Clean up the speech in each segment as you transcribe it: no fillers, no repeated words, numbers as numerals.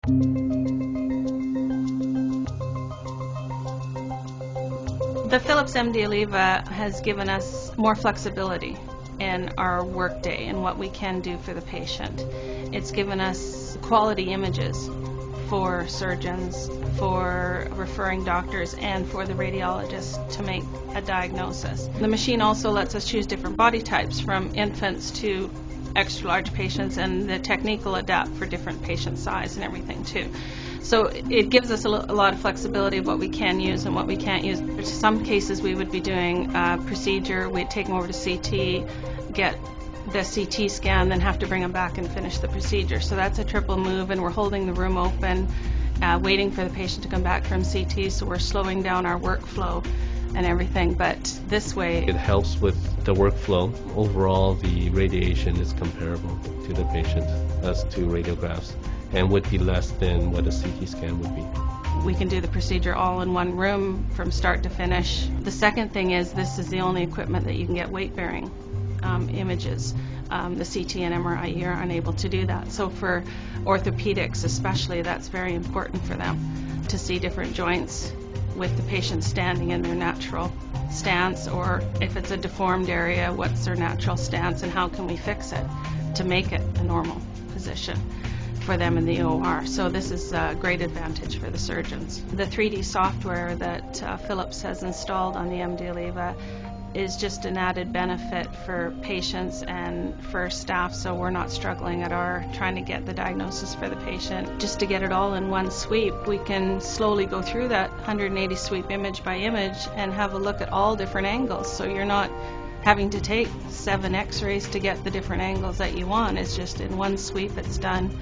The Philips MD Aliva has given us more flexibility in our workday and what we can do for the patient. It's given us quality images for surgeons, for referring doctors, and for the radiologists to make a diagnosis. The machine also lets us choose different body types, from infants to extra large patients, and the technique will adapt for different patient size and everything too. So it gives us a lot of flexibility of what we can use and what we can't use. In some cases we would be doing a procedure, we'd take them over to CT, get the CT scan, then have to bring them back and finish the procedure. So that's a triple move, and we're holding the room open, waiting for the patient to come back from CT, so we're slowing down our workflow and everything. But this way it helps with the workflow. Overall, the radiation is comparable to the patient as to radiographs, and would be less than what a CT scan would be. We can do the procedure all in one room from start to finish. The second thing is, this is the only equipment that you can get weight-bearing images. The CT and MRI, you're unable to do that. So for orthopedics especially, that's very important for them to see different joints with the patient standing in their natural stance, or if it's a deformed area, what's their natural stance and how can we fix it to make it a normal position for them in the OR. So this is a great advantage for the surgeons. The 3D software that Philips has installed on the MD Aliva is just an added benefit for patients and for staff, so we're not struggling at our trying to get the diagnosis for the patient. Just to get it all in one sweep, we can slowly go through that 180 sweep image by image and have a look at all different angles, so you're not having to take 7 x-rays to get the different angles that you want. It's just in one sweep, it's done,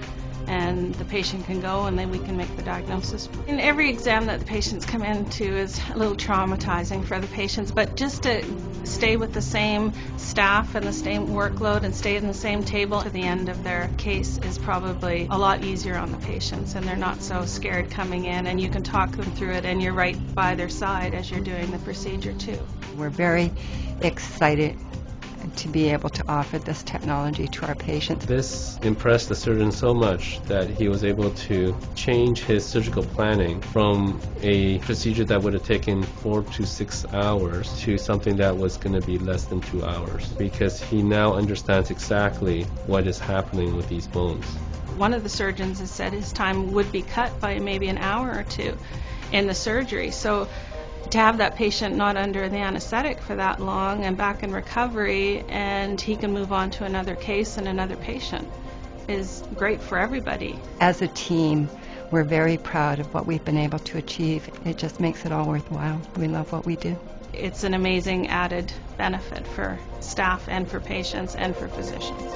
and the patient can go, and then we can make the diagnosis. And every exam that the patients come into is a little traumatizing for the patients, but just to stay with the same staff and the same workload and stay in the same table to the end of their case is probably a lot easier on the patients, and they're not so scared coming in, and you can talk them through it, and you're right by their side as you're doing the procedure too. We're very excited to be able to offer this technology to our patients. This impressed the surgeon so much that he was able to change his surgical planning from a procedure that would have taken 4 to 6 hours to something that was going to be less than 2 hours, because he now understands exactly what is happening with these bones. One of the surgeons has said his time would be cut by maybe an hour or two in the surgery. So to have that patient not under the anesthetic for that long and back in recovery, and he can move on to another case and another patient, is great for everybody. As a team, we're very proud of what we've been able to achieve. It just makes it all worthwhile. We love what we do. It's an amazing added benefit for staff and for patients and for physicians.